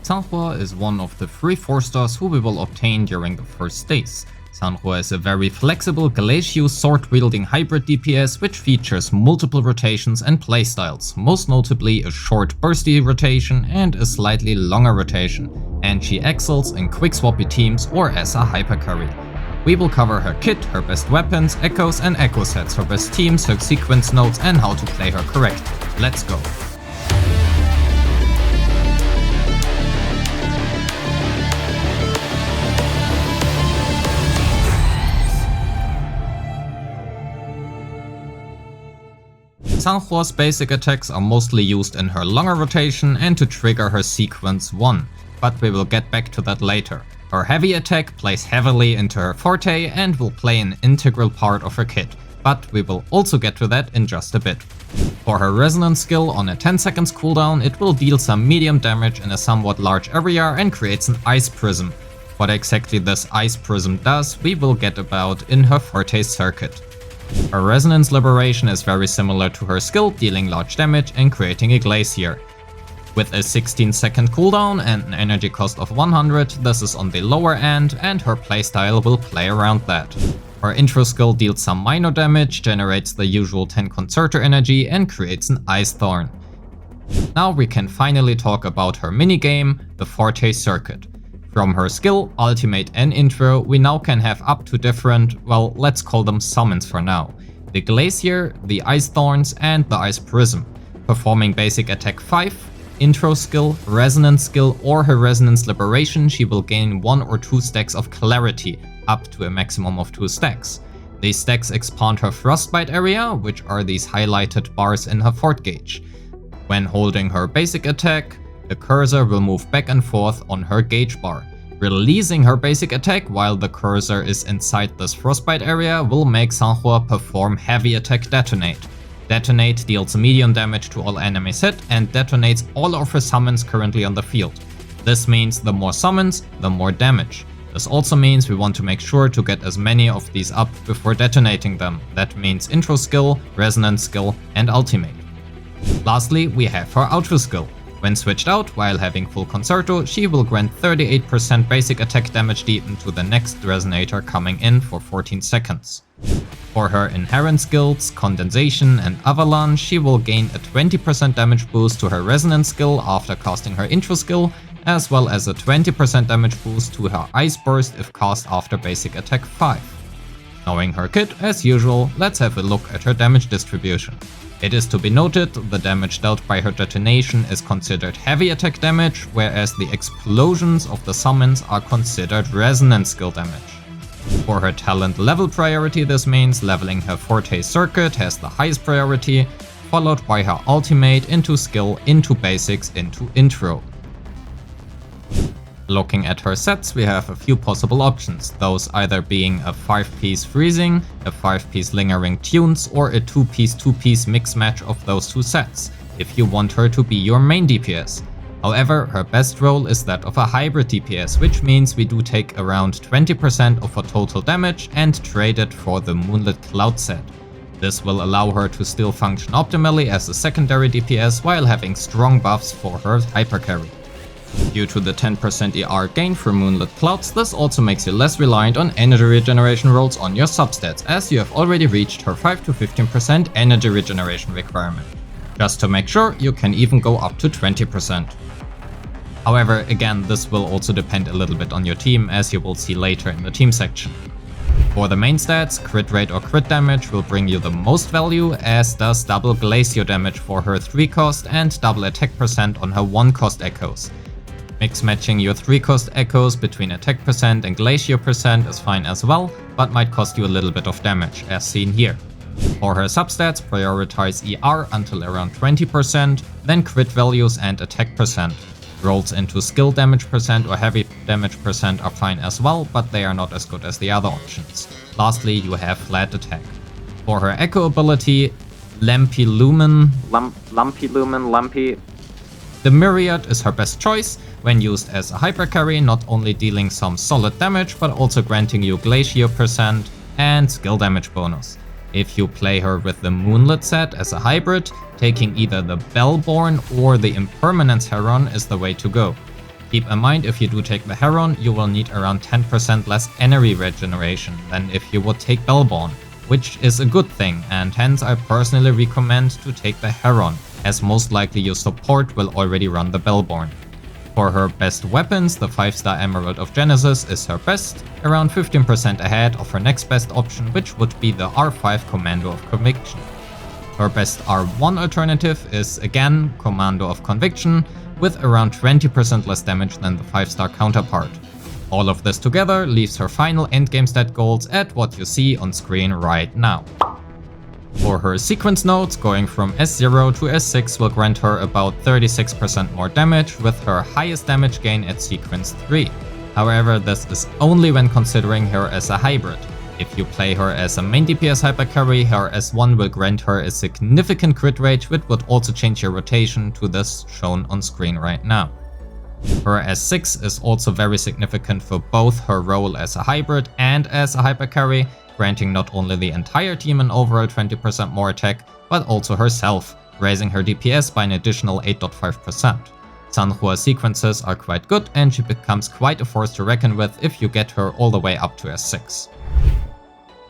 Sanhua is one of the 3 4-stars who we will obtain during the first days. Sanhua is a very flexible Glacio Sword-Wielding Hybrid DPS which features multiple rotations and playstyles, most notably a short bursty rotation and a slightly longer rotation, and she excels in quickswappy teams or as a Hypercarry. We will cover her kit, her best weapons, echoes and echo sets, her best teams, her sequence notes and how to play her correctly. Let's go! Sanhua's basic attacks are mostly used in her longer rotation and to trigger her sequence 1, but we will get back to that later. Her heavy attack plays heavily into her forte and will play an integral part of her kit, but we will also get to that in just a bit. For her resonance skill on a 10 seconds cooldown, it will deal some medium damage in a somewhat large area and creates an ice prism. What exactly this ice prism does, we will get about in her forte circuit. Her resonance liberation is very similar to her skill, dealing large damage and creating a glacier. With a 16-second cooldown and an energy cost of 100, this is on the lower end and her playstyle will play around that. Her intro skill deals some minor damage, generates the usual 10 concerto energy and creates an ice thorn. Now we can finally talk about her minigame, the forte circuit. From her skill, ultimate and intro, we now can have up to different, well, let's call them summons for now. The Glacier, the Ice Thorns and the Ice Prism. Performing basic attack 5, intro skill, resonance skill or her resonance liberation, she will gain 1 or 2 stacks of clarity, up to a maximum of 2 stacks. These stacks expand her frostbite area, which are these highlighted bars in her fort gauge. When holding her basic attack, the cursor will move back and forth on her gauge bar. Releasing her basic attack while the cursor is inside this frostbite area will make Sanhua perform heavy attack detonate. Detonate deals medium damage to all enemies hit and detonates all of her summons currently on the field. This means the more summons, the more damage. This also means we want to make sure to get as many of these up before detonating them. That means intro skill, resonance skill and ultimate. Lastly, we have her outro skill. When switched out while having full concerto, she will grant 38% basic attack damage deepen to the next resonator coming in for 14 seconds. For her inherent skills, condensation and avalanche, she will gain a 20% damage boost to her resonance skill after casting her intro skill, as well as a 20% damage boost to her ice burst if cast after basic attack 5. Knowing her kit, as usual, let's have a look at her damage distribution. It is to be noted, the damage dealt by her detonation is considered heavy attack damage, whereas the explosions of the summons are considered resonance skill damage. For her talent level priority, this means leveling her forte circuit has the highest priority, followed by her ultimate into skill, into basics, into intro. Looking at her sets, we have a few possible options, those either being a 5-piece freezing, a 5-piece lingering tunes, or a 2-piece 2-piece mix match of those 2 sets, if you want her to be your main DPS. However, her best role is that of a hybrid DPS, which means we do take around 20% of her total damage and trade it for the Moonlit Cloud set. This will allow her to still function optimally as a secondary DPS while having strong buffs for her Hypercarry. Due to the 10% ER gain from Moonlit Clouds, this also makes you less reliant on energy regeneration rolls on your substats, as you have already reached her 5 to 15% energy regeneration requirement. Just to make sure, you can even go up to 20%. However, again, this will also depend a little bit on your team, as you will see later in the team section. For the main stats, crit rate or crit damage will bring you the most value, as does double Glacio damage for her 3 cost and double attack percent on her 1 cost echoes. Mix matching your 3 cost echoes between attack percent and Glacio percent is fine as well, but might cost you a little bit of damage, as seen here. For her substats, prioritize ER until around 20%, then crit values and attack percent. Rolls into skill damage percent or heavy damage percent are fine as well, but they are not as good as the other options. Lastly, you have flat attack. For her echo ability, Lumpy Lumen. The Myriad is her best choice when used as a Hypercarry, not only dealing some solid damage, but also granting you Glacio percent and skill damage bonus. If you play her with the Moonlit set as a hybrid, taking either the Bellborn or the Impermanence Heron is the way to go. Keep in mind, if you do take the Heron, you will need around 10% less energy regeneration than if you would take Bellborn, which is a good thing, and hence I personally recommend to take the Heron, as most likely your support will already run the Bellborn. For her best weapons, the 5-star Emerald of Genesis is her best, around 15% ahead of her next best option, which would be the R5 Commando of Conviction. Her best R1 alternative is again Commando of Conviction, with around 20% less damage than the 5-star counterpart. All of this together leaves her final endgame stat goals at what you see on screen right now. For her sequence nodes, going from S0 to S6 will grant her about 36% more damage, with her highest damage gain at sequence 3. However, this is only when considering her as a hybrid. If you play her as a main DPS Hypercarry, her S1 will grant her a significant crit rate, which would also change your rotation to this shown on screen right now. Her S6 is also very significant for both her role as a hybrid and as a Hypercarry, granting not only the entire team an overall 20% more attack, but also herself, raising her DPS by an additional 8.5%. Sanhua sequences are quite good, and she becomes quite a force to reckon with if you get her all the way up to S6.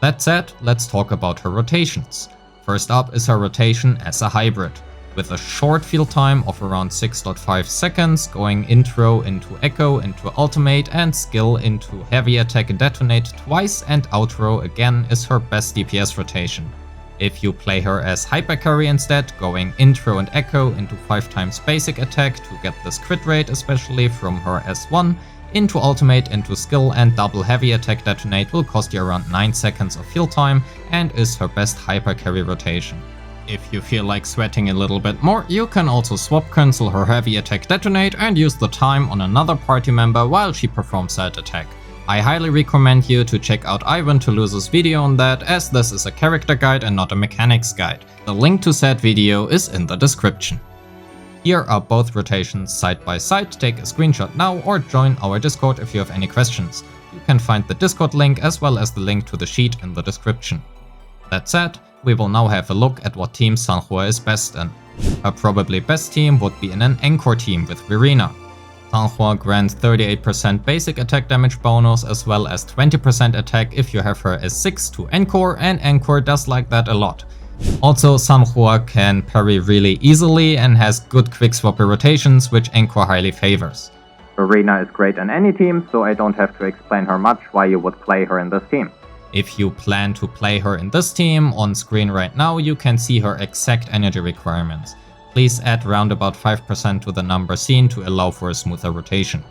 That said, let's talk about her rotations. First up is her rotation as a hybrid, with a short field time of around 6.5 seconds, going intro into echo into ultimate and skill into heavy attack and detonate twice, and outro again is her best DPS rotation. If you play her as Hypercarry instead, going intro and echo into 5 times basic attack to get this crit rate, especially from her S1, into ultimate into skill and double heavy attack detonate will cost you around 9 seconds of field time and is her best Hypercarry rotation. If you feel like sweating a little bit more, you can also swap cancel her heavy attack detonate and use the time on another party member while she performs that attack. I highly recommend you to check out Ivan Toulouse's video on that, as this is a character guide and not a mechanics guide. The link to said video is in the description. Here are both rotations side by side. Take a screenshot now or join our Discord if you have any questions. You can find the Discord link as well as the link to the sheet in the description. That said, we will now have a look at what team Sanhua is best in. Her probably best team would be in an Encore team with Verena. Sanhua grants 38% basic attack damage bonus as well as 20% attack if you have her as 6 to Encore, and Encore does like that a lot. Also, Sanhua can parry really easily and has good quickswappy rotations, which Encore highly favors. Verena is great in any team, so I don't have to explain her much why you would play her in this team. If you plan to play her in this team, on screen right now you can see her exact energy requirements. Please add round about 5% to the number seen to allow for a smoother rotation.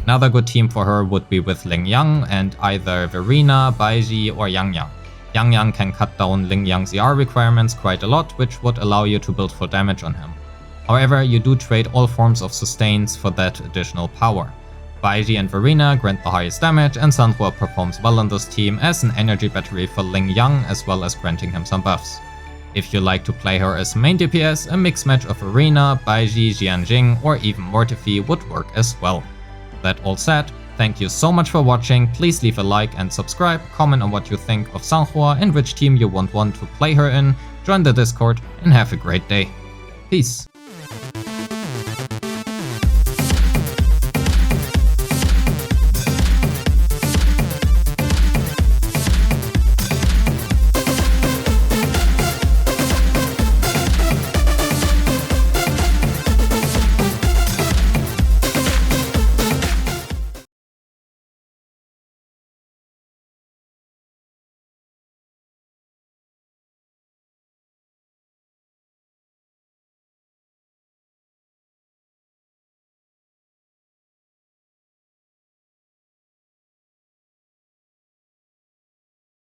Another good team for her would be with Ling Yang and either Verena, Baiji or Yang Yang. Yang Yang can cut down Ling Yang's ER requirements quite a lot, which would allow you to build full damage on him. However, you do trade all forms of sustains for that additional power. Baiji and Verena grant the highest damage, and Sanhua performs well on this team as an energy battery for Ling Yang as well as granting him some buffs. If you like to play her as main DPS, a mixed match of Verena, Baiji, Jianjing or even Mortifi would work as well. That all said, thank you so much for watching. Please leave a like and subscribe, comment on what you think of Sanhua and which team you want to play her in, join the Discord and have a great day. Peace.